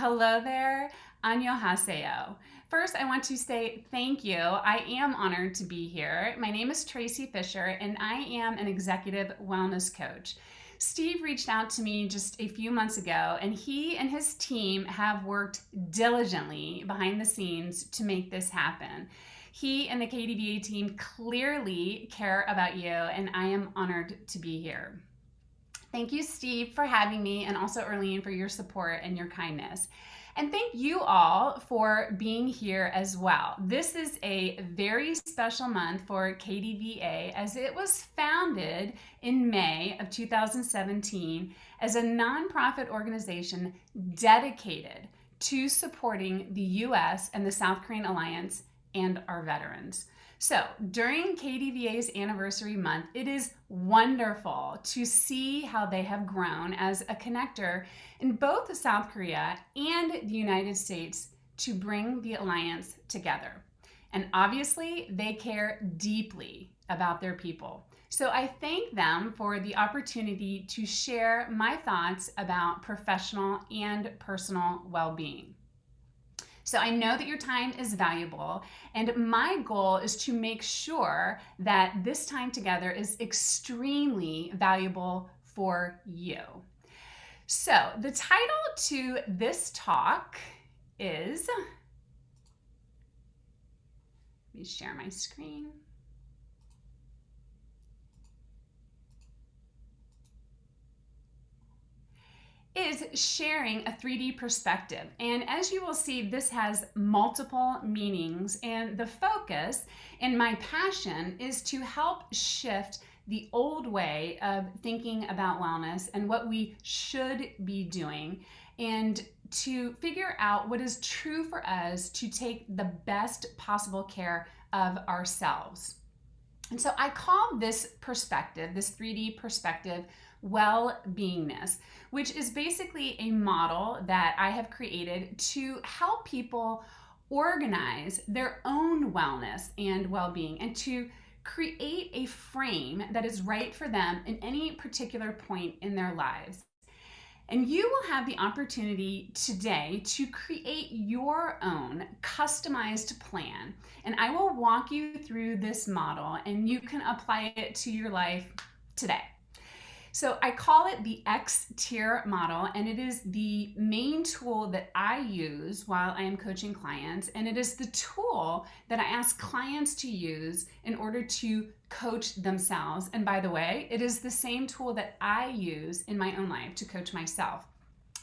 Hello there, annyeonghaseyo. First, I want to say thank you. I am honored to be here. My name is Traci Fisher, and I am an executive wellness coach. Steve reached out to me just a few months ago, and he and his team have worked diligently behind the scenes to make this happen. He and the KDVA team clearly care about you, and I am honored to be here. Thank you, Steve, for having me, and also Erlene for your support and your kindness. And thank you all for being here as well. This is a very special month for KDVA as it was founded in May of 2017 as a nonprofit organization dedicated to supporting the U.S. and the South Korean Alliance and our veterans. So during KDVA's anniversary month, it is wonderful to see how they have grown as a connector in both South Korea and the United States to bring the alliance together. And obviously, they care deeply about their people. So I thank them for the opportunity to share my thoughts about professional and personal well-being. So I know that your time is valuable, and my goal is to make sure that this time together is extremely valuable for you. So the title to this talk is, let me share my screen. Is sharing a 3D perspective. And as you will see, this has multiple meanings, and the focus and my passion is to help shift the old way of thinking about wellness and what we should be doing, and to figure out what is true for us to take the best possible care of ourselves. And so I call this perspective, this 3D perspective, well-beingness, which is basically a model that I have created to help people organize their own wellness and well-being and to create a frame that is right for them in any particular point in their lives. And you will have the opportunity today to create your own customized plan. And I will walk you through this model and you can apply it to your life today. So I call it the X-tier model, and it is the main tool that I use while I am coaching clients. And it is the tool that I ask clients to use in order to coach themselves. And by the way, it is the same tool that I use in my own life to coach myself.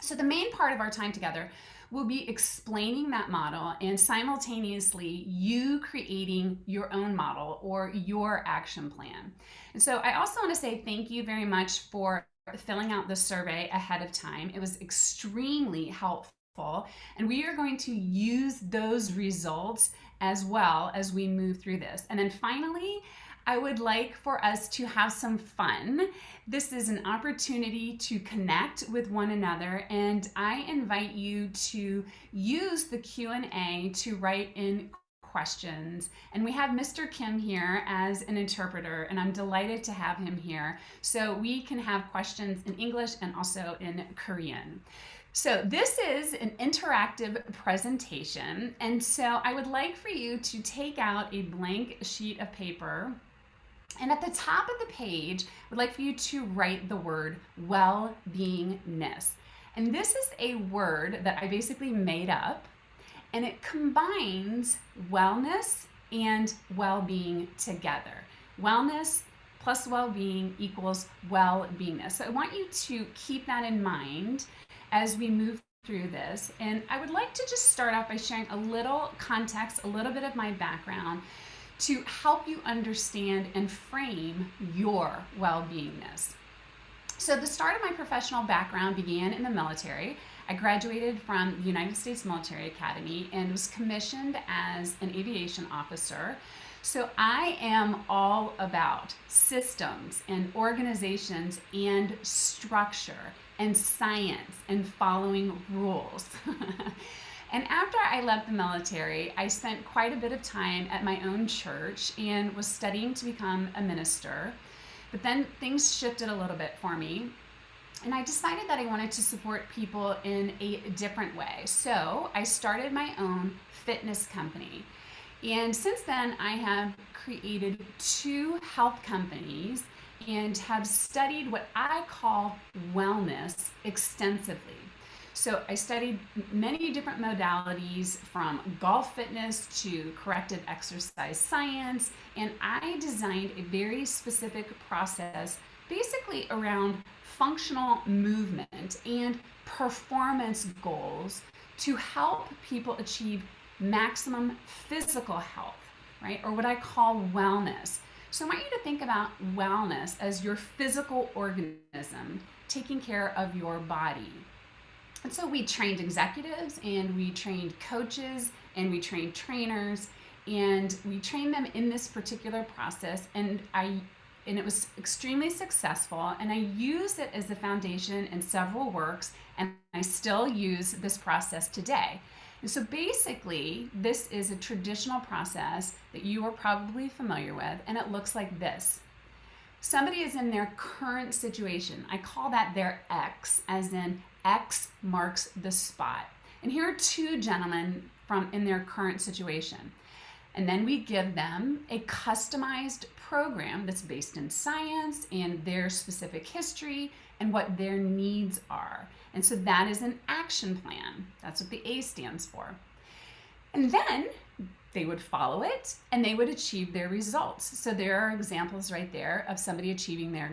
So the main part of our time together will be explaining that model and simultaneously you creating your own model or your action plan. And so I also want to say thank you very much for filling out the survey ahead of time. It was extremely helpful, and we are going to use those results as well as we move through this. And then finally, I would like for us to have some fun. This is an opportunity to connect with one another, and I invite you to use the Q&A to write in questions. And we have Mr. Kim here as an interpreter, and I'm delighted to have him here so we can have questions in English and also in Korean. So this is an interactive presentation, and so I would like for you to take out a blank sheet of paper. And at the top of the page, I would like for you to write the word well-beingness. And this is a word that I basically made up, and it combines wellness and well-being together. Wellness plus well-being equals well-beingness. So I want you to keep that in mind as we move through this. And I would like to just start off by sharing a little context, a little bit of my background, to help you understand and frame your well-beingness. So the start of my professional background began in the military. I graduated from the United States Military Academy and was commissioned as an aviation officer. So I am all about systems and organizations and structure and science and following rules. And after I left the military, I spent quite a bit of time at my own church and was studying to become a minister. But then things shifted a little bit for me. And I decided that I wanted to support people in a different way. So I started my own fitness company. And since then, I have created 2 health companies and have studied what I call wellness extensively. So I studied many different modalities from golf fitness to corrective exercise science, and I designed a very specific process basically around functional movement and performance goals to help people achieve maximum physical health, right? Or what I call wellness. So I want you to think about wellness as your physical organism taking care of your body. And so we trained executives and we trained coaches and we trained trainers and we trained them in this particular process, and it was extremely successful, and I used it as the foundation in several works, and I still use this process today. And so basically, this is a traditional process that you are probably familiar with, and it looks like this. Somebody is in their current situation. I call that their X, as in X marks the spot. And here are 2 gentlemen in their current situation. And then we give them a customized program that's based in science and their specific history and what their needs are. And so that is an action plan. That's what the A stands for. And then they would follow it and they would achieve their results. So there are examples right there of somebody achieving their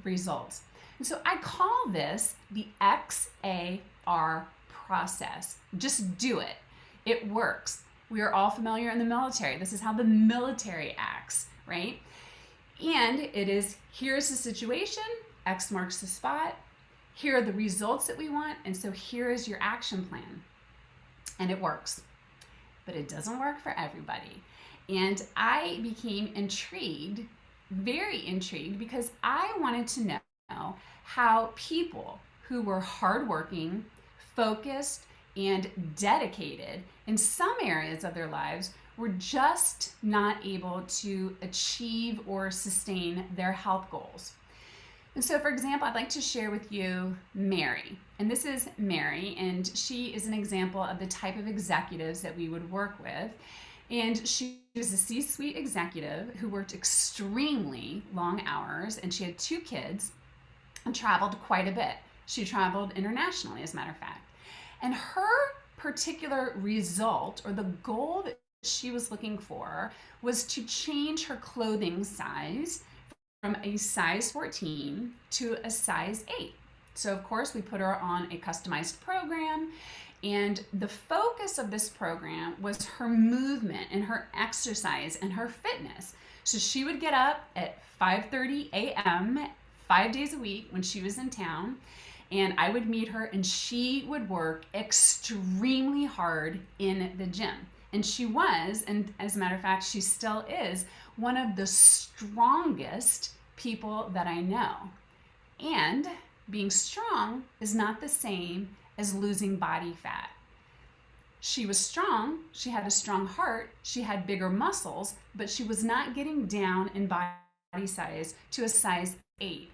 results. And so I call this the XAR process. Just do it. It works. We are all familiar in the military. This is how the military acts, right? And it is, here's the situation, X marks the spot, here are the results that we want, and so here is your action plan. And it works. But it doesn't work for everybody. And I became intrigued, very intrigued, because I wanted to know how people who were hardworking, focused, and dedicated in some areas of their lives were just not able to achieve or sustain their health goals. And so, for example, I'd like to share with you Mary. And this is Mary, and she is an example of the type of executives that we would work with. And she was a C-suite executive who worked extremely long hours, and she had 2 kids and traveled quite a bit. She traveled internationally, as a matter of fact. And her particular result, or the goal that she was looking for, was to change her clothing size from a size 14 to a size 8. So of course we put her on a customized program, and the focus of this program was her movement and her exercise and her fitness. So she would get up at 5:30 a.m. 5 days a week when she was in town, and I would meet her, and she would work extremely hard in the gym. And she was, and as a matter of fact, she still is, one of the strongest people that I know. And being strong is not the same as losing body fat. She was strong, she had a strong heart, she had bigger muscles, but she was not getting down in body size to a size 8.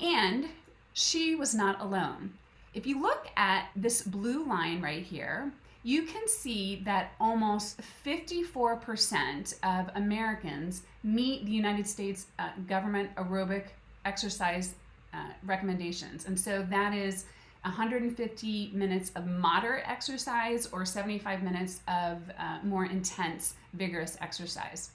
And she was not alone. If you look at this blue line right here, you can see that almost 54% of Americans meet the United States government aerobic exercise recommendations. And so that is 150 minutes of moderate exercise or 75 minutes of more intense, vigorous exercise.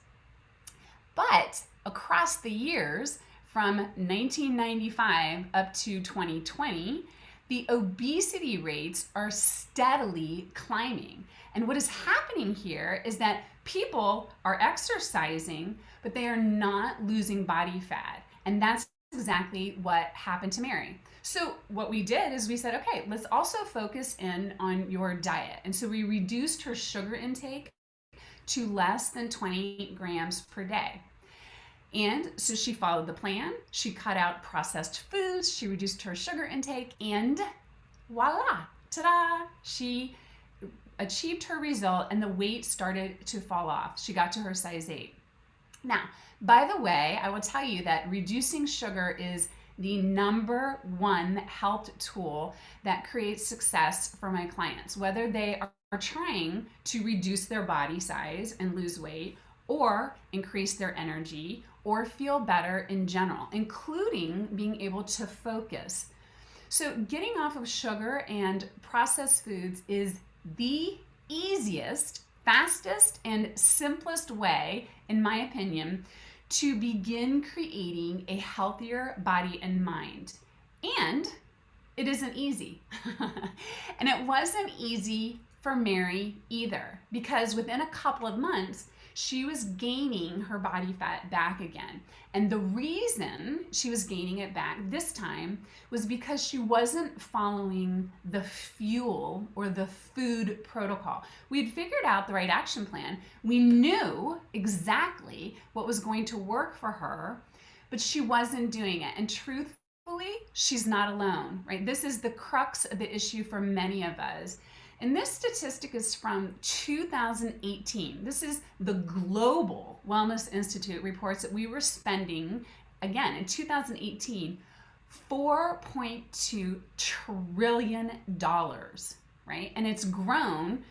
But across the years, from 1995 up to 2020, the obesity rates are steadily climbing. And what is happening here is that people are exercising, but they are not losing body fat. And that's exactly what happened to Mary. So what we did is we said, okay, let's also focus in on your diet. And so we reduced her sugar intake to less than 20 grams per day. And so she followed the plan. She cut out processed foods. She reduced her sugar intake, and voila, ta-da! She achieved her result, and the weight started to fall off. She got to her size 8. Now, by the way, I will tell you that reducing sugar is the number one health tool that creates success for my clients, whether they are trying to reduce their body size and lose weight, or increase their energy, or feel better in general, including being able to focus. So getting off of sugar and processed foods is the easiest, fastest, and simplest way, in my opinion, to begin creating a healthier body and mind. And it isn't easy. And it wasn't easy for Mary either, because within a couple of months, she was gaining her body fat back again. And the reason she was gaining it back this time was because she wasn't following the fuel or the food protocol. We had figured out the right action plan. We knew exactly what was going to work for her, but she wasn't doing it. And truthfully, she's not alone, right? This is the crux of the issue for many of us. And this statistic is from 2018. This is the Global Wellness Institute reports that we were spending, again, in 2018, $4.2 trillion, right? And it's grown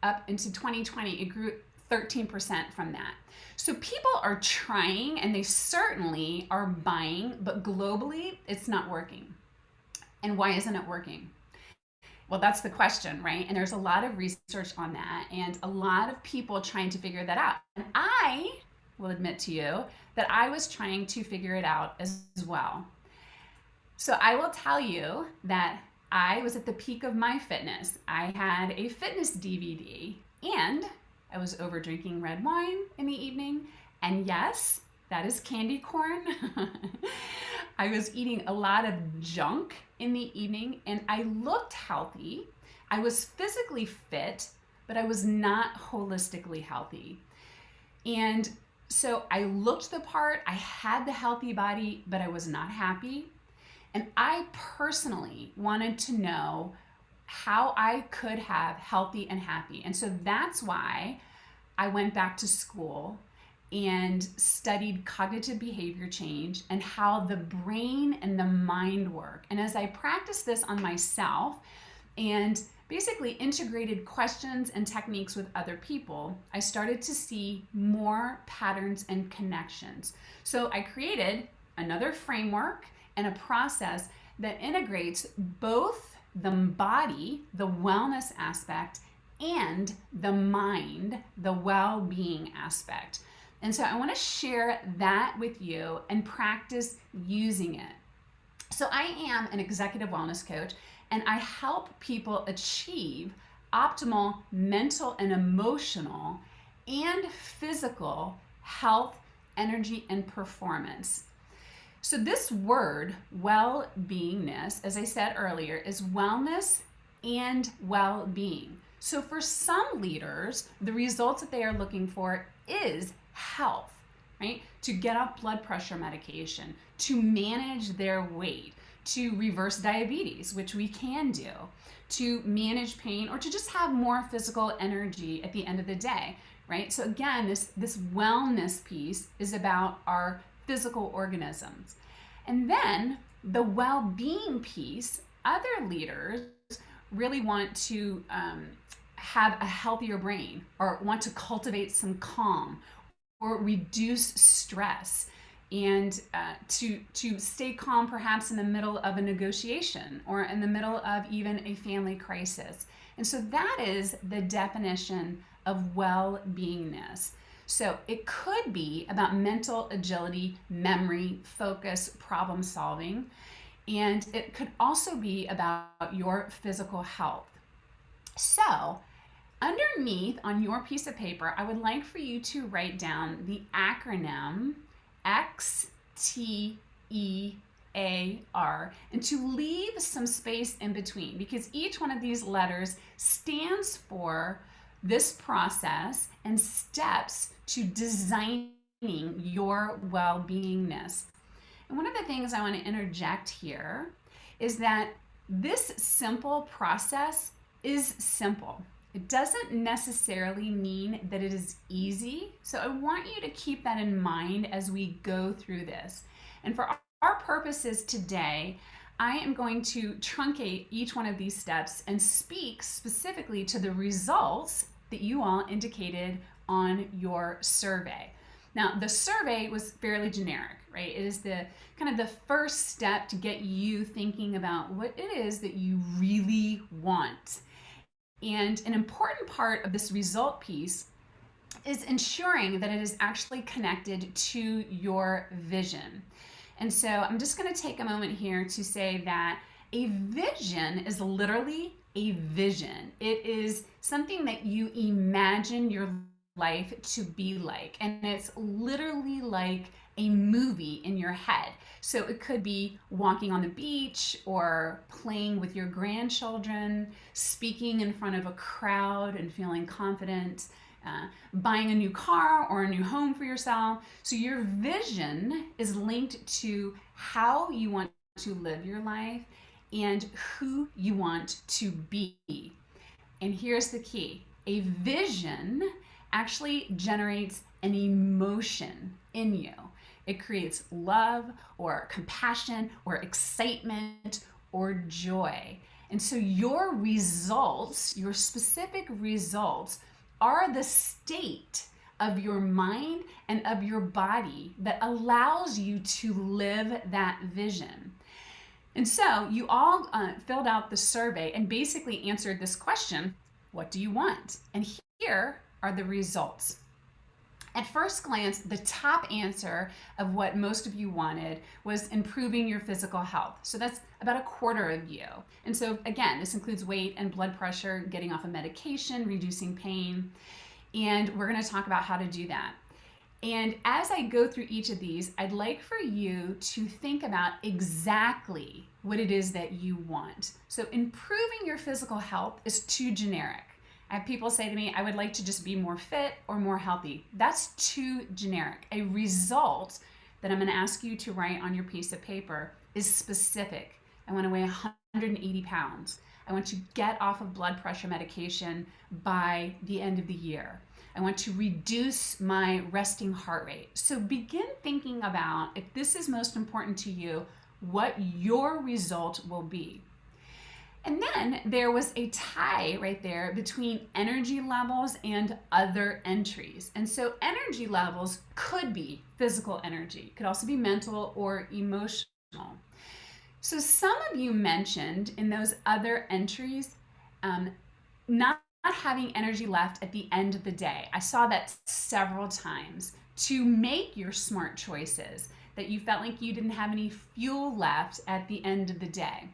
up into 2020. It grew 13% from that. So people are trying, and they certainly are buying, but globally, it's not working. And why isn't it working? Well, that's the question, right? And there's a lot of research on that and a lot of people trying to figure that out. And I will admit to you that I was trying to figure it out as well. So I will tell you that I was at the peak of my fitness. I had a fitness DVD and I was over drinking red wine in the evening. And yes, that is candy corn. I was eating a lot of junk in the evening and I looked healthy. I was physically fit, but I was not holistically healthy. And so I looked the part, I had the healthy body, but I was not happy. And I personally wanted to know how I could have healthy and happy. And so that's why I went back to school and studied cognitive behavior change and how the brain and the mind work. And as I practiced this on myself and basically integrated questions and techniques with other people, I started to see more patterns and connections. So I created another framework and a process that integrates both the body, the wellness aspect, and the mind, the well-being aspect. And so I want to share that with you and practice using it. So I am an executive wellness coach and I help people achieve optimal mental and emotional and physical health, energy, and performance. So this word, well-beingness, as I said earlier, is wellness and well-being. So for some leaders, the results that they are looking for is health, right? To get off blood pressure medication, to manage their weight, to reverse diabetes, which we can do, to manage pain, or to just have more physical energy at the end of the day, right? So again, this wellness piece is about our physical organisms. And then the well-being piece, other leaders really want to have a healthier brain or want to cultivate some calm or reduce stress and to stay calm perhaps in the middle of a negotiation or in the middle of even a family crisis. And so that is the definition of well-beingness. So it could be about mental agility, memory, focus, problem solving, and it could also be about your physical health. So underneath on your piece of paper, I would like for you to write down the acronym XTEAR and to leave some space in between because each one of these letters stands for this process and steps to designing your well-beingness. And one of the things I want to interject here is that this simple process is simple. It doesn't necessarily mean that it is easy. So I want you to keep that in mind as we go through this. And for our purposes today, I am going to truncate each one of these steps and speak specifically to the results that you all indicated on your survey. Now, the survey was fairly generic, right? It is the kind of the first step to get you thinking about what it is that you really want. And an important part of this result piece is ensuring that it is actually connected to your vision. And so I'm just going to take a moment here to say that a vision is literally a vision. It is something that you imagine your life to be like, and it's literally like a movie in your head. So it could be walking on the beach or playing with your grandchildren, speaking in front of a crowd and feeling confident, buying a new car or a new home for yourself. So your vision is linked to how you want to live your life and who you want to be. And here's the key. A vision actually generates an emotion in you. It creates love or compassion or excitement or joy. And so your results, your specific results, are the state of your mind and of your body that allows you to live that vision. And so you all filled out the survey and basically answered this question, what do you want? And here are the results. At first glance, the top answer of what most of you wanted was improving your physical health. So that's about a quarter of you. And so again, this includes weight and blood pressure, getting off of medication, reducing pain. And we're going to talk about how to do that. And as I go through each of these, I'd like for you to think about exactly what it is that you want. So improving your physical health is too generic. I have people say to me, I would like to just be more fit or more healthy. That's too generic. A result that I'm going to ask you to write on your piece of paper is specific. I want to weigh 180 pounds. I want to get off of blood pressure medication by the end of the year. I want to reduce my resting heart rate. So begin thinking about, if this is most important to you, what your result will be. And then there was a tie right there between energy levels and other entries. And so energy levels could be physical energy, could also be mental or emotional. So some of you mentioned in those other entries, not having energy left at the end of the day. I saw that several times. To make your smart choices, that you felt like you didn't have any fuel left at the end of the day.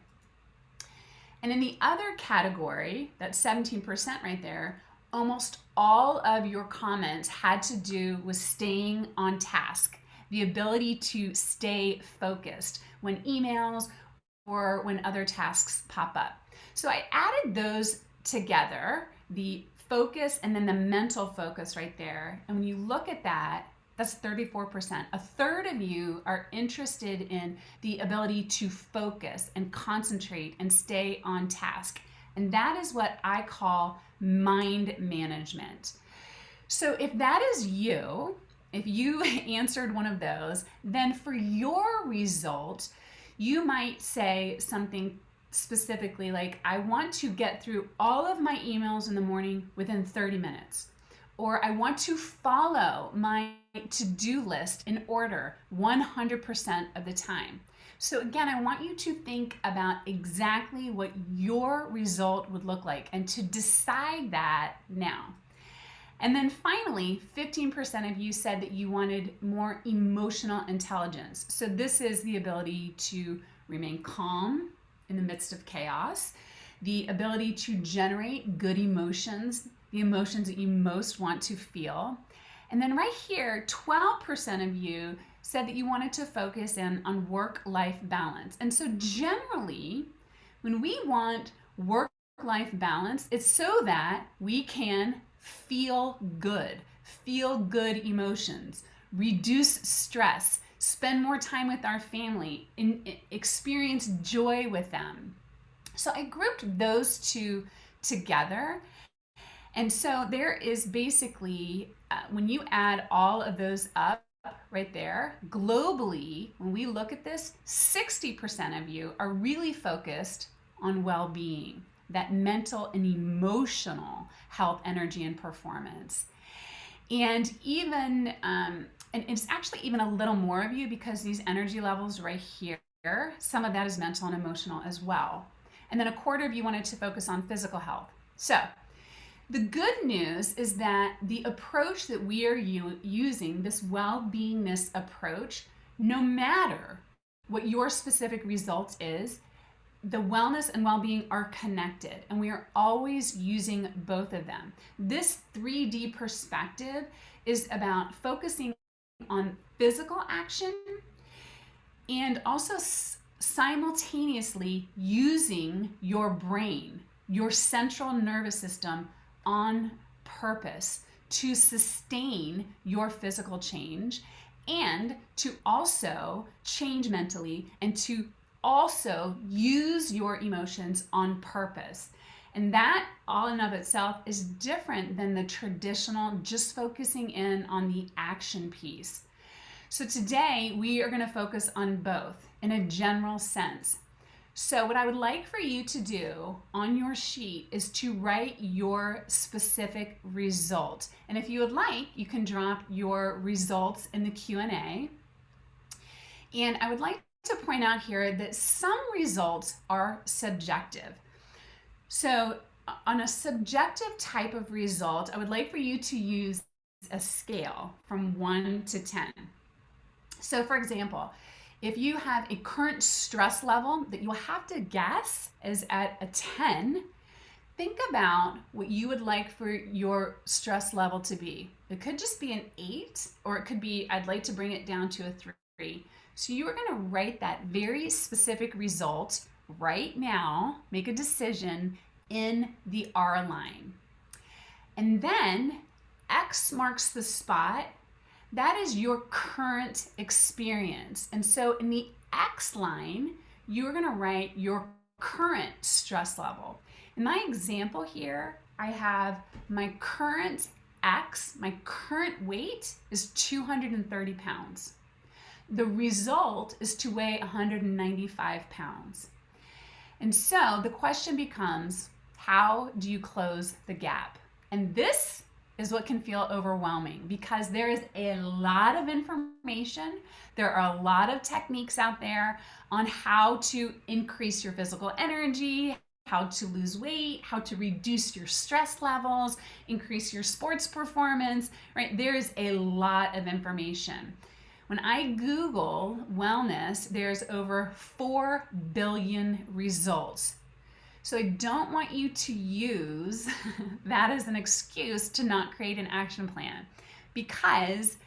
And in the other category, that 17% right there, almost all of your comments had to do with staying on task, the ability to stay focused when emails or when other tasks pop up. So I added those together, the focus and then the mental focus right there. And when you look at that, that's 34%. A third of you are interested in the ability to focus and concentrate and stay on task. And that is what I call mind management. So if that is you, if you answered one of those, then for your result, you might say something specifically like, I want to get through all of my emails in the morning within 30 minutes. Or I want to follow my to-do list in order 100% of the time. So again, I want you to think about exactly what your result would look like and to decide that now. And then finally, 15% of you said that you wanted more emotional intelligence. So this is the ability to remain calm in the midst of chaos, the ability to generate good emotions, the emotions that you most want to feel. And then right here, 12% of you said that you wanted to focus in on work-life balance. And so generally, when we want work-life balance, it's so that we can feel good emotions, reduce stress, spend more time with our family, experience joy with them. So I grouped those two together. And so there is basically, when you add all of those up, right there, globally, when we look at this, 60% of you are really focused on well-being, that mental and emotional health, energy, and performance. And even, and it's actually even a little more of you because these energy levels right here, some of that is mental and emotional as well. And then a quarter of you wanted to focus on physical health. So the good news is that the approach that we are using, this well-beingness approach, no matter what your specific result is, the wellness and well-being are connected, and we are always using both of them. This 3D perspective is about focusing on physical action and also simultaneously using your brain, your central nervous system, on purpose to sustain your physical change and to also change mentally and to also use your emotions on purpose. And that all in of itself is different than the traditional just focusing in on the action piece. So today we are going to focus on both in a general sense. So what I would like for you to do on your sheet is to write your specific result. And if you would like, you can drop your results in the Q&A. And I would like to point out here that some results are subjective. So on a subjective type of result, I would like for you to use a scale from 1 to 10. So for example, if you have a current stress level that you'll have to guess is at a 10, think about what you would like for your stress level to be. It could just be an 8, or it could be, I'd like to bring it down to a 3. So you are going to write that very specific result right now, make a decision in the R line. And then X marks the spot. That is your current experience. And so in the X line, you're going to write your current stress level. In my example here, I have my current X, my current weight is 230 pounds. The result is to weigh 195 pounds. And so the question becomes, how do you close the gap? And this is what can feel overwhelming because there is a lot of information. There are a lot of techniques out there on how to increase your physical energy, how to lose weight, how to reduce your stress levels, increase your sports performance, right? There's a lot of information. When I Google wellness, there's over 4 billion results. So I don't want you to use that as an excuse to not create an action plan, because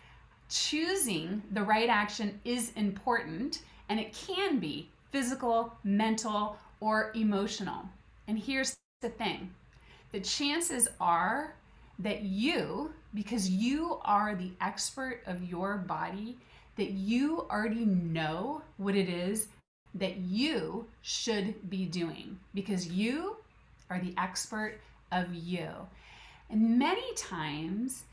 choosing the right action is important, and it can be physical, mental, or emotional. And here's the thing. The chances are that you, because you are the expert of your body, that you already know what it is that you should be doing, because you are the expert of you. And many times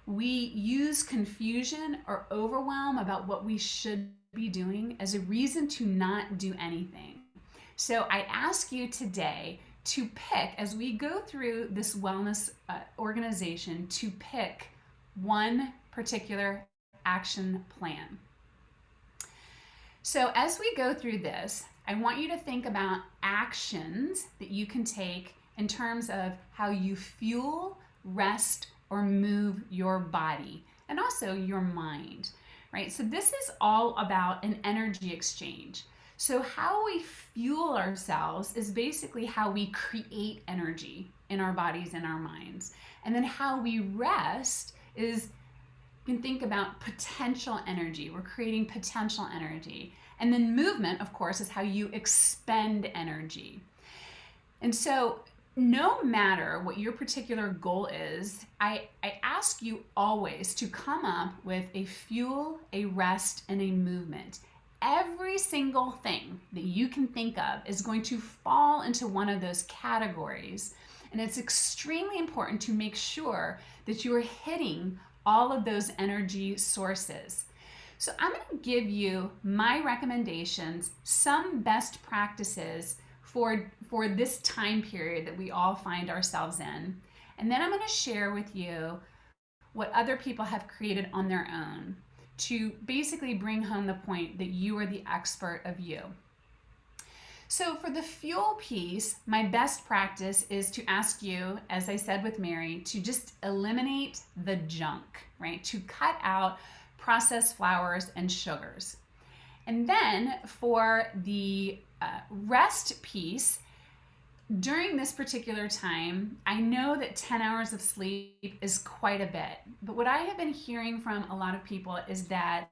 we use confusion or overwhelm about what we should be doing as a reason to not do anything. So I ask you today to pick, as we go through this wellness organization, to pick one particular action plan. So as we go through this, I want you to think about actions that you can take in terms of how you fuel, rest, or move your body, and also your mind, right? So this is all about an energy exchange. So how we fuel ourselves is basically how we create energy in our bodies and our minds. And then how we rest is, you can think about potential energy. We're creating potential energy. And then movement, of course, is how you expend energy. And so no matter what your particular goal is, I ask you always to come up with a fuel, a rest, and a movement. Every single thing that you can think of is going to fall into one of those categories. And it's extremely important to make sure that you are hitting all of those energy sources. So I'm going to give you my recommendations, some best practices for this time period that we all find ourselves in. And then I'm going to share with you what other people have created on their own to basically bring home the point that you are the expert of you. So for the fuel piece, my best practice is to ask you, as I said with Mary, to just eliminate the junk, right? To cut out processed flours and sugars. And then for the rest piece, during this particular time, I know that 10 hours of sleep is quite a bit. But what I have been hearing from a lot of people is that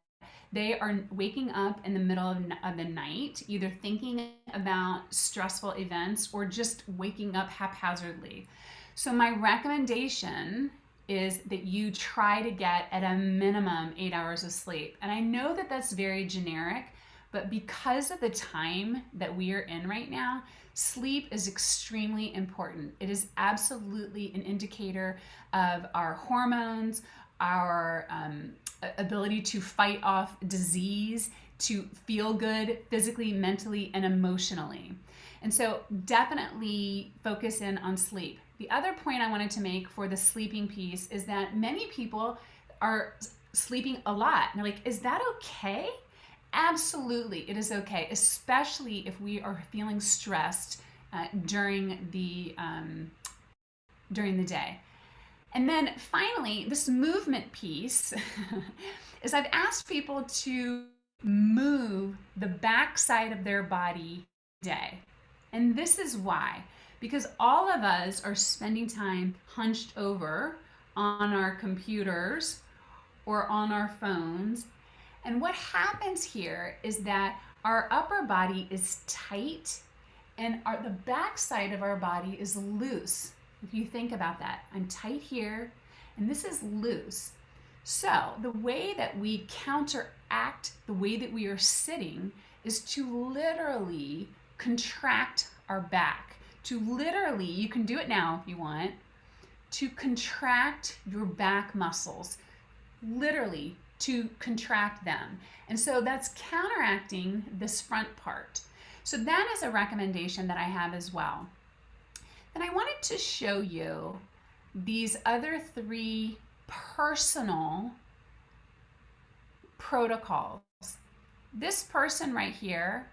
they are waking up in the middle of the night, either thinking about stressful events or just waking up haphazardly. So my recommendation is that you try to get at a minimum 8 hours of sleep. And I know that that's very generic, but because of the time that we are in right now, sleep is extremely important. It is absolutely an indicator of our hormones, our ability to fight off disease, to feel good physically, mentally, and emotionally. And so definitely focus in on sleep. The other point I wanted to make for the sleeping piece is that many people are sleeping a lot. And they're like, is that okay? Absolutely, it is okay, especially if we are feeling stressed during the day. And then finally, this movement piece is I've asked people to move the backside of their body day. And this is why. Because all of us are spending time hunched over on our computers or on our phones. And what happens here is that our upper body is tight and the backside of our body is loose. If you think about that, I'm tight here and this is loose. So the way that we counteract the way that we are sitting is to literally contract our back. To literally, you can do it now if you want, to contract your back muscles. Literally, to contract them. And so that's counteracting this front part. So that is a recommendation that I have as well. And I wanted to show you these other 3 personal protocols. This person right here,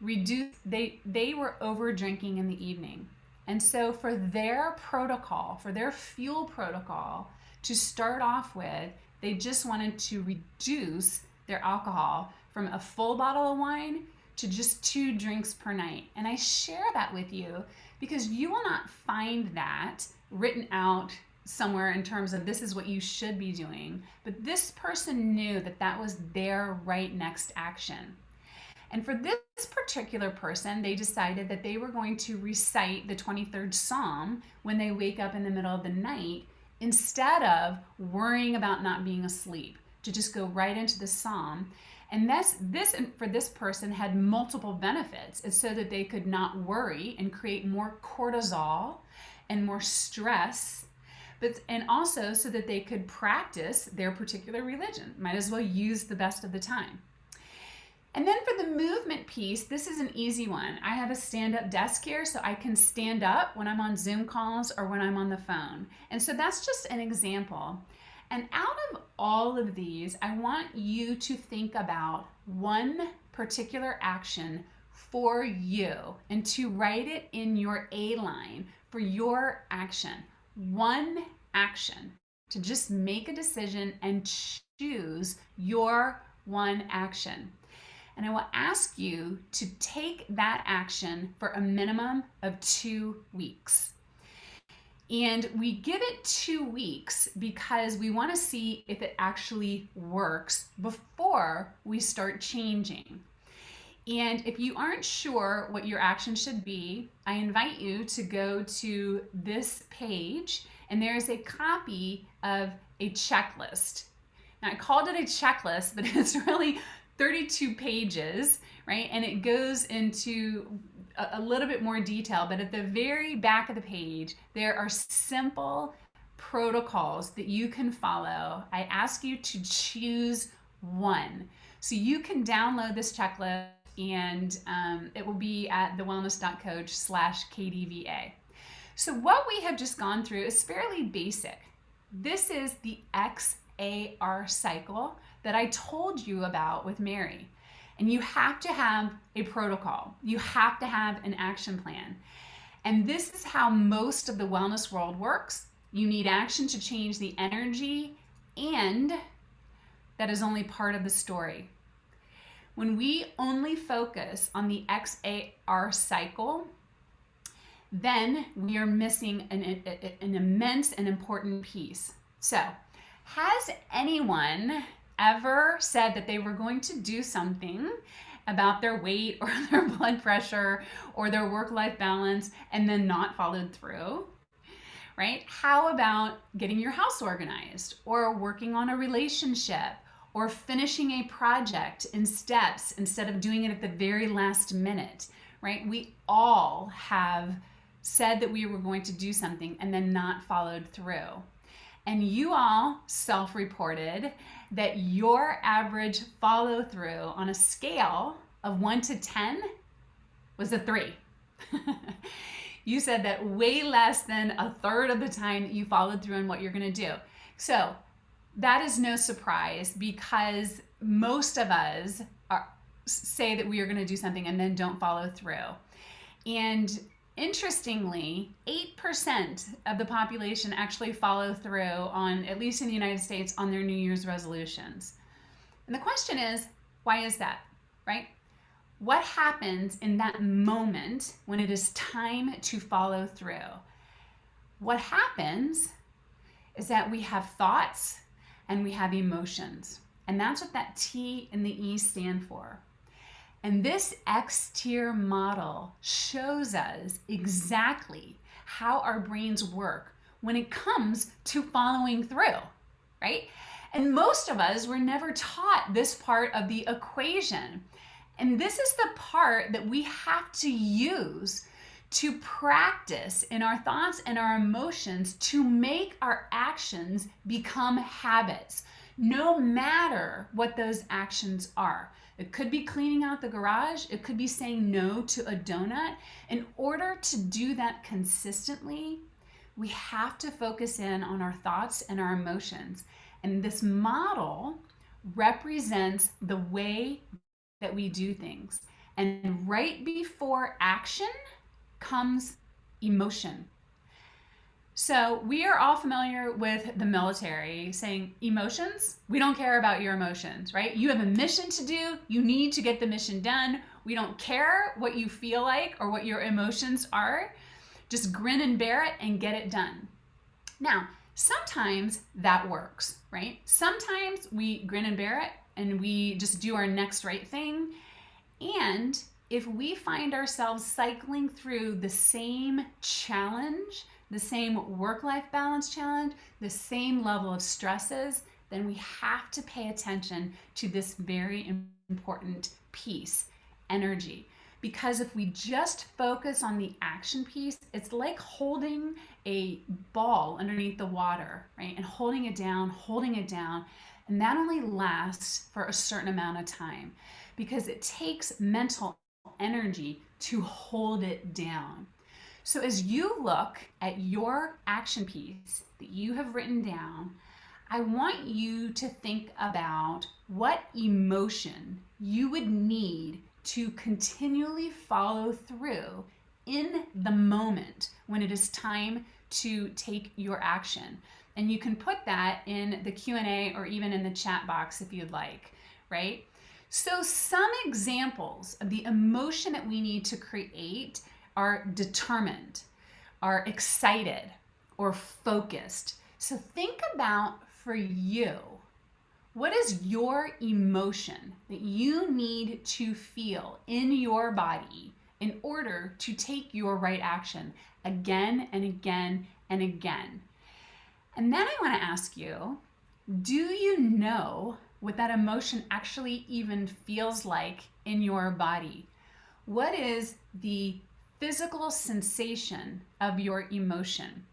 they were over drinking in the evening. And so for their protocol, for their fuel protocol to start off with, they just wanted to reduce their alcohol from a full bottle of wine to just 2 drinks per night. And I share that with you because you will not find that written out somewhere in terms of this is what you should be doing. But this person knew that that was their right next action. And for this particular person, they decided that they were going to recite the 23rd Psalm when they wake up in the middle of the night instead of worrying about not being asleep, to just go right into the Psalm. And this for this person had multiple benefits. It's so that they could not worry and create more cortisol and more stress, and also so that they could practice their particular religion. Might as well use the best of the time. And then for the movement piece, this is an easy one. I have a stand-up desk here, so I can stand up when I'm on Zoom calls or when I'm on the phone. And so that's just an example. And out of all of these, I want you to think about one particular action for you and to write it in your A line for your action. One action, to just make a decision and choose your one action. And I will ask you to take that action for a minimum of 2 weeks. And we give it 2 weeks because we want to see if it actually works before we start changing. And if you aren't sure what your action should be, I invite you to go to this page, and there's a copy of a checklist. Now, I called it a checklist, but it's really 32 pages, right? And it goes into a little bit more detail, but at the very back of the page, there are simple protocols that you can follow. I ask you to choose one. So you can download this checklist, and it will be at thewellness.coach/KDVA. So what we have just gone through is fairly basic. This is the XAR cycle that I told you about with Mary. And you have to have a protocol. You have to have an action plan. And this is how most of the wellness world works. You need action to change the energy, and that is only part of the story. When we only focus on the XAR cycle, then we are missing an immense and important piece. So, has anyone ever said that they were going to do something about their weight or their blood pressure or their work-life balance and then not followed through? Right? How about getting your house organized, or working on a relationship, or finishing a project in steps instead of doing it at the very last minute, right? We all have said that we were going to do something and then not followed through. And you all self-reported that your average follow through on a scale of 1 to 10 was a 3. You said that way less than a third of the time that you followed through on what you're going to do. So that is no surprise, because most of us say that we are going to do something and then don't follow through. And interestingly, 8% of the population actually follow through on, at least in the United States, on their New Year's resolutions. And the question is, why is that, right? What happens in that moment when it is time to follow through? What happens is that we have thoughts and we have emotions. And that's what that T and the E stand for. And this X-tier model shows us exactly how our brains work when it comes to following through, right? And most of us were never taught this part of the equation. And this is the part that we have to use to practice in our thoughts and our emotions to make our actions become habits, no matter what those actions are. It could be cleaning out the garage. It could be saying no to a donut. In order to do that consistently, we have to focus in on our thoughts and our emotions. And this model represents the way that we do things. And right before action comes emotion. So we are all familiar with the military saying, emotions, we don't care about your emotions, right? You have a mission to do, you need to get the mission done. We don't care what you feel like or what your emotions are. Just grin and bear it and get it done. Now, sometimes that works, right? Sometimes we grin and bear it and we just do our next right thing. And if we find ourselves cycling through the same challenge, the same work-life balance challenge, the same level of stresses, then we have to pay attention to this very important piece, energy. Because if we just focus on the action piece, it's like holding a ball underneath the water, right? And holding it down, and that only lasts for a certain amount of time because it takes mental energy to hold it down. So as you look at your action piece that you have written down, I want you to think about what emotion you would need to continually follow through in the moment when it is time to take your action. And you can put that in the Q&A or even in the chat box if you'd like, right? So some examples of the emotion that we need to create are determined, are excited, or focused. So think about, for you, what is your emotion that you need to feel in your body in order to take your right action again and again and again? And then I want to ask you, do you know what that emotion actually even feels like in your body? What is the physical sensation of your emotion?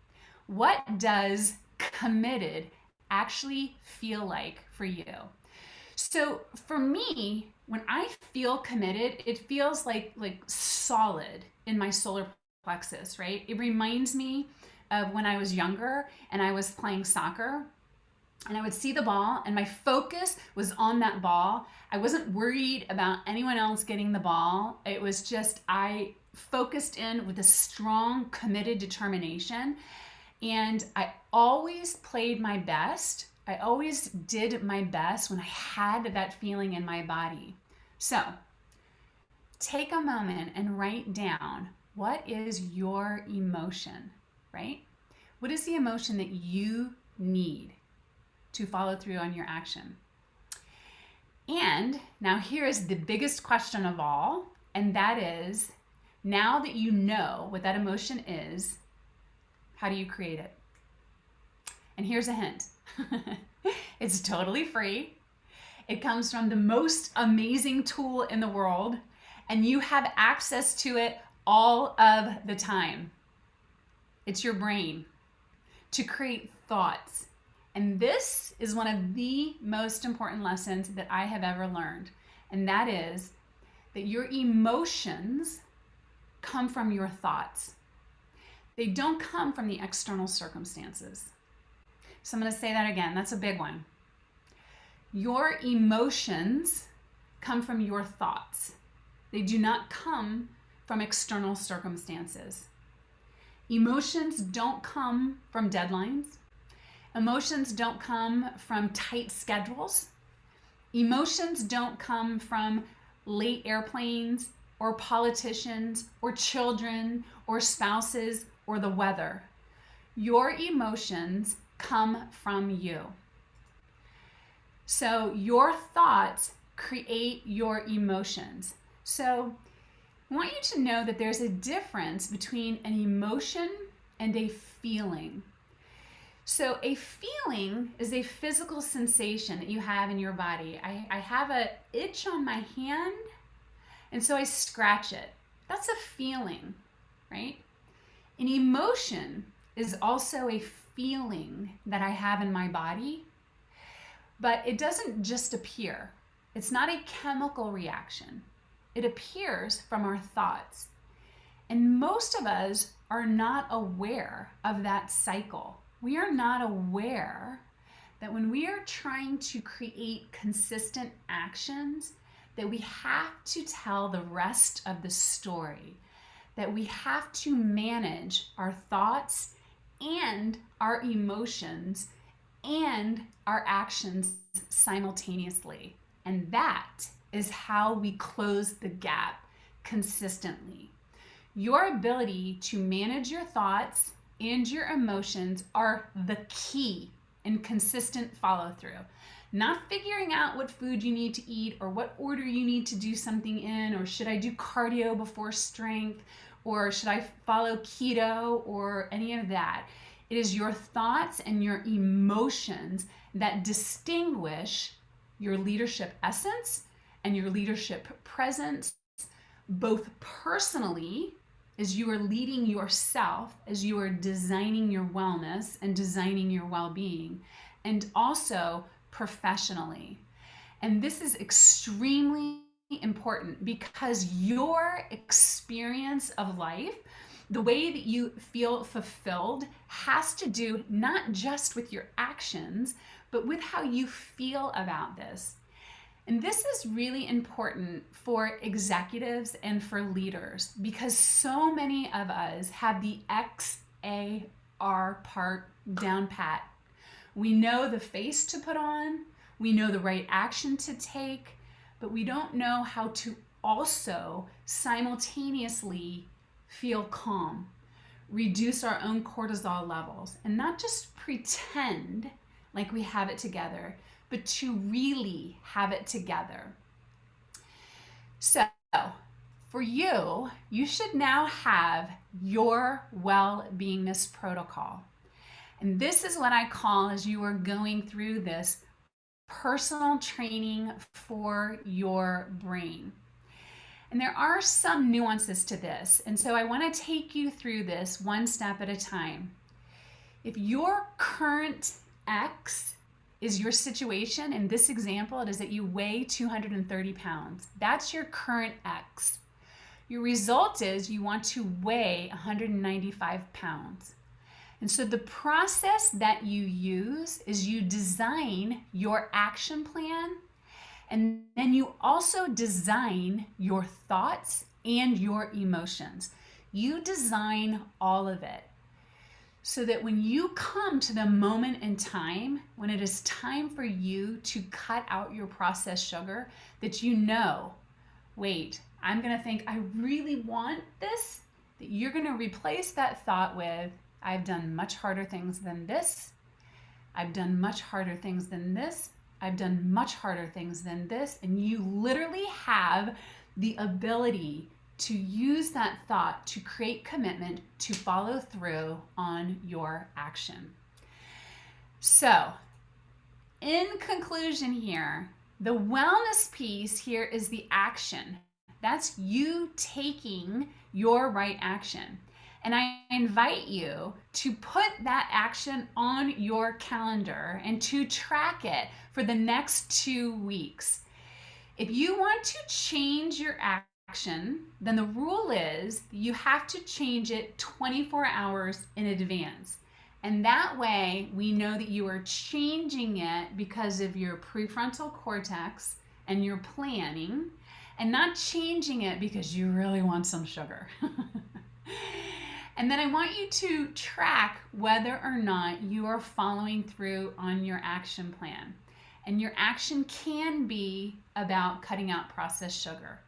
What does committed actually feel like for you? So for me, when I feel committed, it feels like solid in my solar plexus, right? It reminds me of when I was younger and I was playing soccer and I would see the ball and my focus was on that ball. I wasn't worried about anyone else getting the ball. It was just I focused in with a strong, committed determination. And I always played my best. I always did my best when I had that feeling in my body. So take a moment and write down, what is your emotion, right? What is the emotion that you need to follow through on your action? And now here is the biggest question of all, and that is, now that you know what that emotion is, how do you create it? And here's a hint. It's totally free. It comes from the most amazing tool in the world, and you have access to it all of the time. It's your brain to create thoughts. And this is one of the most important lessons that I have ever learned. And that is that your emotions come from your thoughts. They don't come from the external circumstances. So I'm going to say that again. That's a big one. Your emotions come from your thoughts. They do not come from external circumstances. Emotions don't come from deadlines. Emotions don't come from tight schedules. Emotions don't come from late airplanes or politicians or children or spouses or the weather. Your emotions come from you. So your thoughts create your emotions. So I want you to know that there's a difference between an emotion and a feeling. So a feeling is a physical sensation that you have in your body. I have an itch on my hand, and so I scratch it. That's a feeling, right? An emotion is also a feeling that I have in my body, but it doesn't just appear. It's not a chemical reaction. It appears from our thoughts. And most of us are not aware of that cycle. We are not aware that when we are trying to create consistent actions, that we have to tell the rest of the story, that we have to manage our thoughts and our emotions and our actions simultaneously. And that is how we close the gap consistently. Your ability to manage your thoughts and your emotions are the key in consistent follow through. Not figuring out what food you need to eat or what order you need to do something in, or should I do cardio before strength, or should I follow keto, or any of that. It is your thoughts and your emotions that distinguish your leadership essence and your leadership presence, both personally, as you are leading yourself, as you are designing your wellness and designing your well-being, and also professionally. And this is extremely important because your experience of life, the way that you feel fulfilled, has to do not just with your actions, but with how you feel about this. And this is really important for executives and for leaders because so many of us have the XAR part down pat. We know the face to put on, we know the right action to take, but we don't know how to also simultaneously feel calm, reduce our own cortisol levels, and not just pretend like we have it together, but to really have it together. So for you, you should now have your well-beingness protocol. And this is what I call, as you are going through this, personal training for your brain. And there are some nuances to this. And so I want to take you through this one step at a time. If your current X is your situation. In this example, it is that you weigh 230 pounds. That's your current X. Your result is you want to weigh 195 pounds. And so the process that you use is you design your action plan, and then you also design your thoughts and your emotions. You design all of it so that when you come to the moment in time, when it is time for you to cut out your processed sugar, that you know, wait, I'm gonna think I really want this, that you're gonna replace that thought with, I've done much harder things than this. I've done much harder things than this. I've done much harder things than this. And you literally have the ability to use that thought to create commitment to follow through on your action. So, in conclusion here, the wellness piece here is the action. That's you taking your right action. And I invite you to put that action on your calendar and to track it for the next 2 weeks. If you want to change your action, then the rule is you have to change it 24 hours in advance. And that way we know that you are changing it because of your prefrontal cortex and your planning, and not changing it because you really want some sugar. And then I want you to track whether or not you are following through on your action plan. And your action can be about cutting out processed sugar.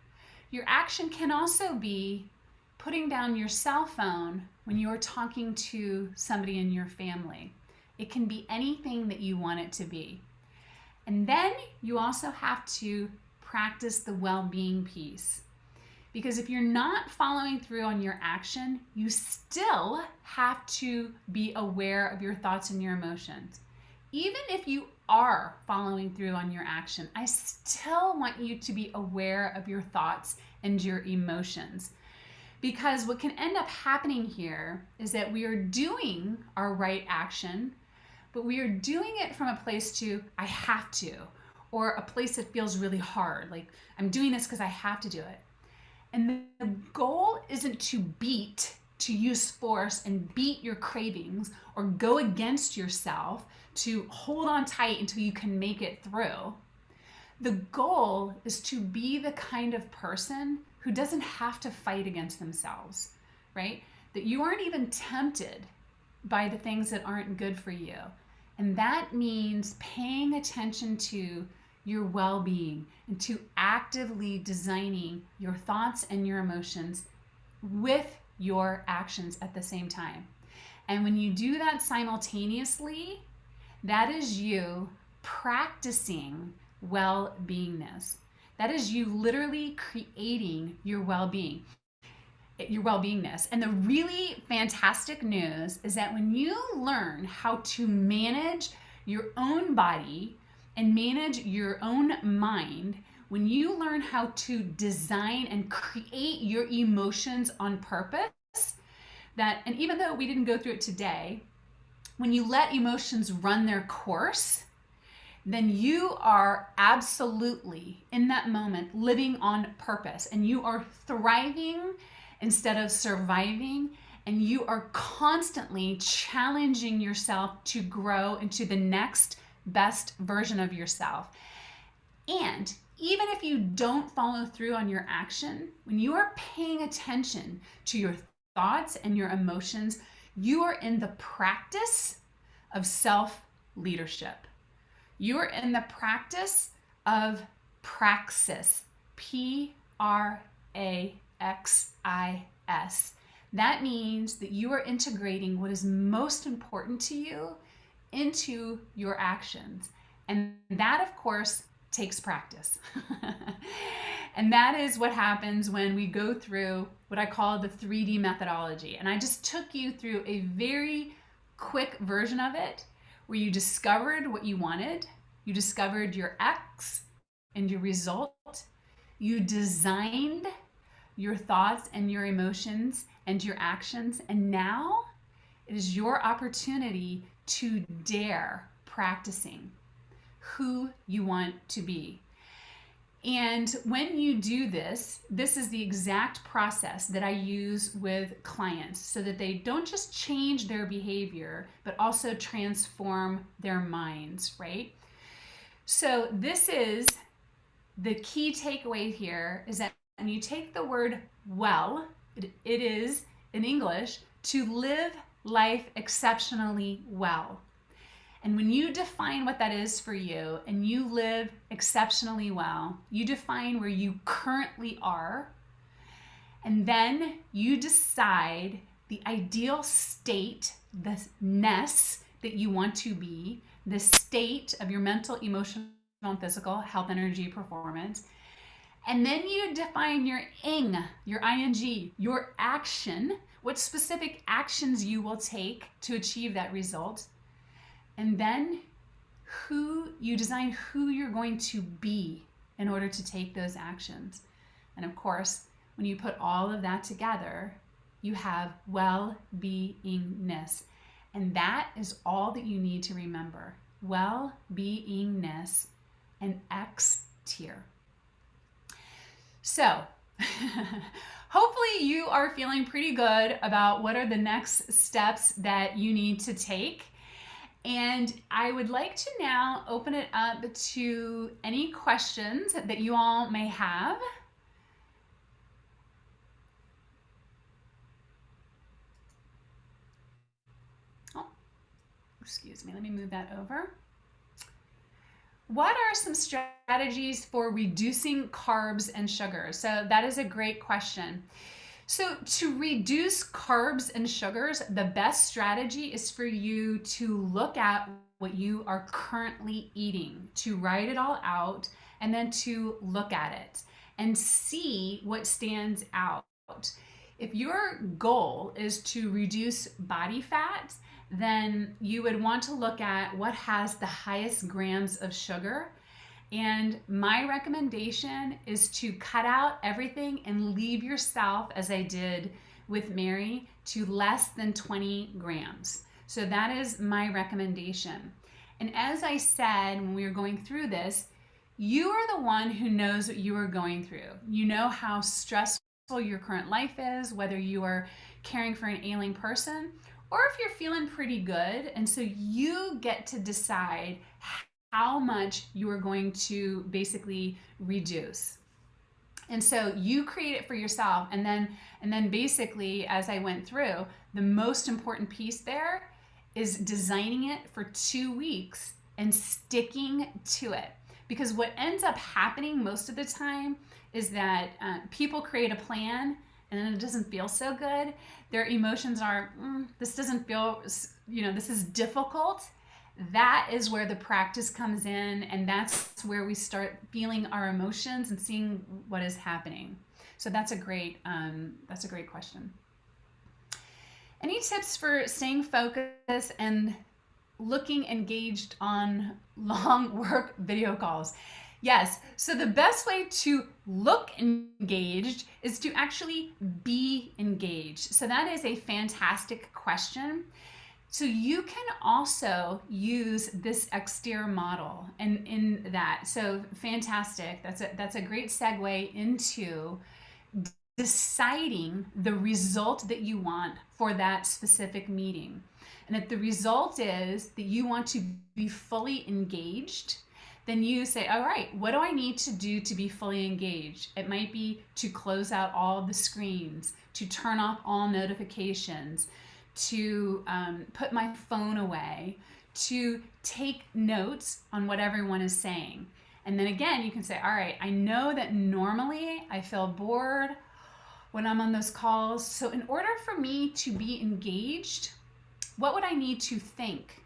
Your action can also be putting down your cell phone when you're talking to somebody in your family. It can be anything that you want it to be. And then you also have to practice the well-being piece. Because if you're not following through on your action, you still have to be aware of your thoughts and your emotions. Even if you are following through on your action, I still want you to be aware of your thoughts and your emotions. Because what can end up happening here is that we are doing our right action, but we are doing it from a place to, I have to, or a place that feels really hard, like I'm doing this because I have to do it. And the goal isn't to use force and beat your cravings or go against yourself to hold on tight until you can make it through. The goal is to be the kind of person who doesn't have to fight against themselves, right? That you aren't even tempted by the things that aren't good for you. And that means paying attention to your well-being and to actively designing your thoughts and your emotions with your actions at the same time. And when you do that simultaneously, that is you practicing well-beingness. That is you literally creating your well-beingness. And the really fantastic news is that when you learn how to manage your own body and manage your own mind, when you learn how to design and create your emotions on purpose, and even though we didn't go through it today, when you let emotions run their course, then you are absolutely in that moment living on purpose, and you are thriving instead of surviving, and you are constantly challenging yourself to grow into the next best version of yourself. And even if you don't follow through on your action, when you are paying attention to your thoughts and your emotions, you are in the practice of self-leadership. You are in the practice of praxis, Praxis. That means that you are integrating what is most important to you into your actions. And that, of course, takes practice. And that is what happens when we go through what I call the 3D methodology. And I just took you through a very quick version of it where you discovered what you wanted, you discovered your X and your result, you designed your thoughts and your emotions and your actions, and now it is your opportunity to dare practicing. who you want to be. And when you do this, this is the exact process that I use with clients so that they don't just change their behavior, but also transform their minds, right? So this is the key takeaway here, is that when you take the word well, it is in English to live life exceptionally well. And when you define what that is for you and you live exceptionally well, you define where you currently are, and then you decide the ideal state, the ness that you want to be, the state of your mental, emotional, and physical health, energy, performance. And then you define your ing, your ing, your action, what specific actions you will take to achieve that result. And then you design who you're going to be in order to take those actions. And of course, when you put all of that together, you have well-beingness. And that is all that you need to remember. Well-beingness and X tier. So, hopefully you are feeling pretty good about what are the next steps that you need to take. And I would like to now open it up to any questions that you all may have. Oh, excuse me, let me move that over. What are some strategies for reducing carbs and sugars? So that is a great question. So to reduce carbs and sugars, the best strategy is for you to look at what you are currently eating, to write it all out, and then to look at it and see what stands out. If your goal is to reduce body fat, then you would want to look at what has the highest grams of sugar. And my recommendation is to cut out everything and leave yourself, as I did with Mary, to less than 20 grams. So that is my recommendation. And as I said when we were going through this, you are the one who knows what you are going through. You know how stressful your current life is, whether you are caring for an ailing person or if you're feeling pretty good. And so you get to decide how much you are going to basically reduce. And so you create it for yourself. And then basically, as I went through, the most important piece there is designing it for 2 weeks and sticking to it. Because what ends up happening most of the time is that people create a plan and then it doesn't feel so good. Their emotions are, this doesn't feel, this is difficult. That is where the practice comes in, and that's where we start feeling our emotions and seeing what is happening. So that's a great question. Any tips for staying focused and looking engaged on long work video calls? Yes, so the best way to look engaged is to actually be engaged. So that is a fantastic question. So you can also use this exterior model and in that. So fantastic. That's a great segue into deciding the result that you want for that specific meeting. And if the result is that you want to be fully engaged, then you say, all right, what do I need to do to be fully engaged? It might be to close out all the screens, to turn off all notifications, to put my phone away, to take notes on what everyone is saying. And then again, you can say, all right, I know that normally I feel bored when I'm on those calls. So in order for me to be engaged, what would I need to think?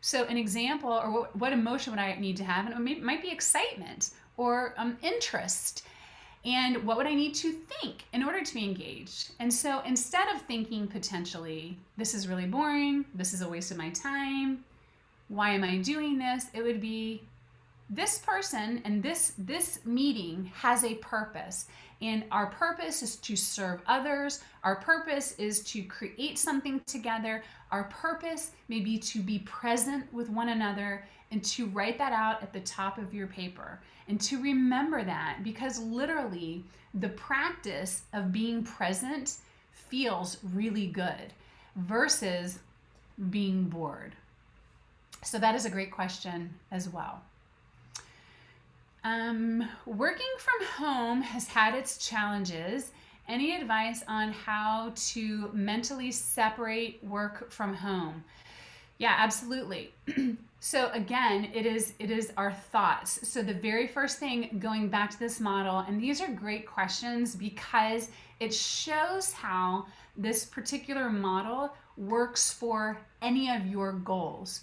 So an example, or what emotion would I need to have? And it might be excitement or interest. And what would I need to think in order to be engaged? And so instead of thinking potentially, this is really boring, this is a waste of my time, why am I doing this? It would be, this person and this meeting has a purpose, and our purpose is to serve others. Our purpose is to create something together. Our purpose may be to be present with one another, and to write that out at the top of your paper and to remember that, because literally the practice of being present feels really good versus being bored. So that is a great question as well. Working from home has had its challenges. Any advice on how to mentally separate work from home? Yeah, absolutely. So again, it is our thoughts. So the very first thing, going back to this model, and these are great questions because it shows how this particular model works for any of your goals.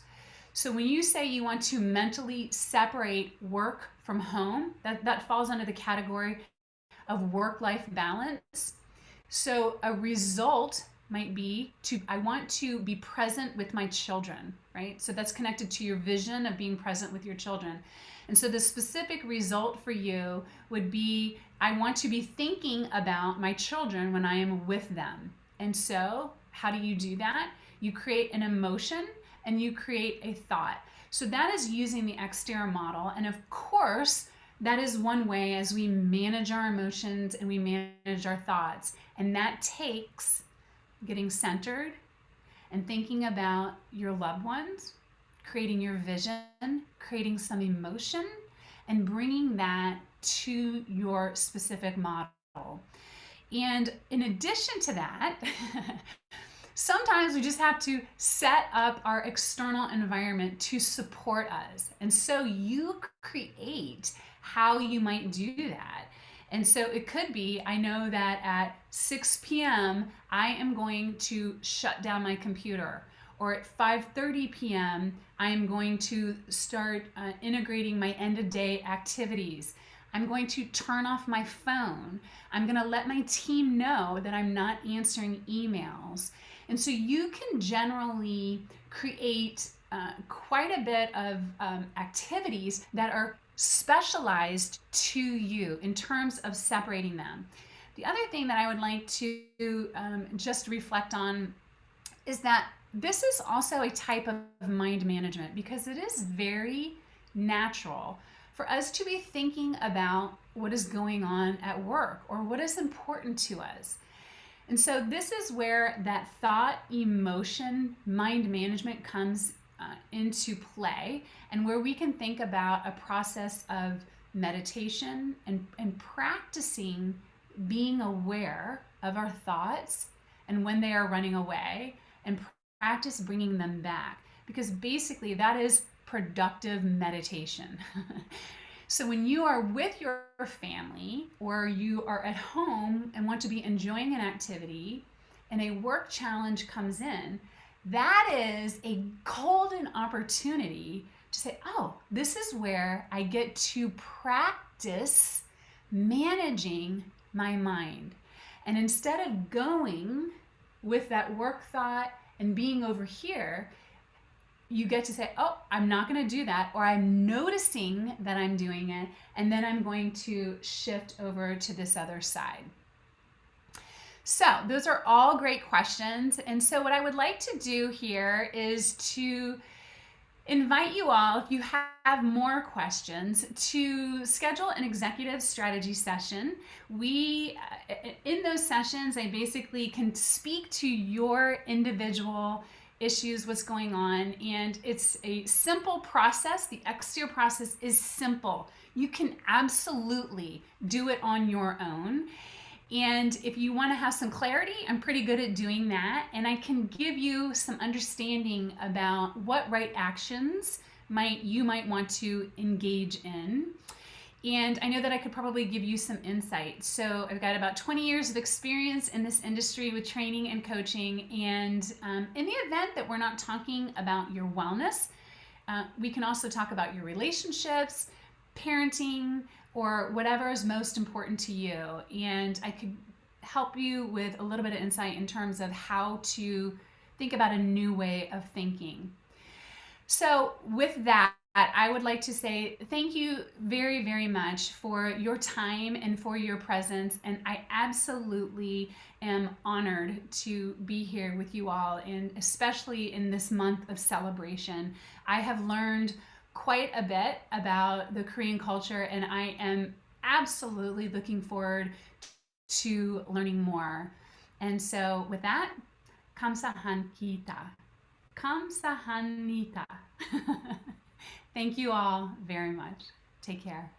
So when you say you want to mentally separate work from home, that falls under the category of work-life balance. So a result might be I want to be present with my children, right? So that's connected to your vision of being present with your children. And so the specific result for you would be, I want to be thinking about my children when I am with them. And so how do you do that? You create an emotion and you create a thought. So that is using the exterior model. And of course, that is one way as we manage our emotions and we manage our thoughts. And that takes getting centered and thinking about your loved ones, creating your vision, creating some emotion, and bringing that to your specific model. And in addition to that, sometimes we just have to set up our external environment to support us. And so you create how you might do that. And so it could be, I know that at 6 p.m., I am going to shut down my computer. Or at 5:30 p.m., I am going to start integrating my end-of-day activities. I'm going to turn off my phone. I'm going to let my team know that I'm not answering emails. And so you can generally create quite a bit of activities that are specialized to you in terms of separating them. The other thing that I would like to just reflect on is that this is also a type of mind management, because it is very natural for us to be thinking about what is going on at work or what is important to us. And so this is where that thought, emotion, mind management comes into play, and where we can think about a process of meditation and practicing being aware of our thoughts and when they are running away, and practice bringing them back, because basically that is productive meditation. So when you are with your family or you are at home and want to be enjoying an activity and a work challenge comes in, that is a golden opportunity to say, oh, this is where I get to practice managing my mind. And instead of going with that work thought and being over here, you get to say, oh, I'm not going to do that, or I'm noticing that I'm doing it, and then I'm going to shift over to this other side. So those are all great questions. And so what I would like to do here is to invite you all, if you have more questions, to schedule an executive strategy session. In those sessions, I basically can speak to your individual issues, what's going on, and it's a simple process. The exterior process is simple. You can absolutely do it on your own. And if you want to have some clarity, I'm pretty good at doing that, and I can give you some understanding about what right actions you might want to engage in. And I know that I could probably give you some insight. So I've got about 20 years of experience in this industry with training and coaching. And in the event that we're not talking about your wellness, we can also talk about your relationships, parenting, or whatever is most important to you. And I could help you with a little bit of insight in terms of how to think about a new way of thinking. So with that, I would like to say thank you very, very much for your time and for your presence. And I absolutely am honored to be here with you all, and especially in this month of celebration. I have learned quite a bit about the Korean culture, and I am absolutely looking forward to learning more. And so, with that, 감사합니다. 감사합니다. Thank you all very much. Take care.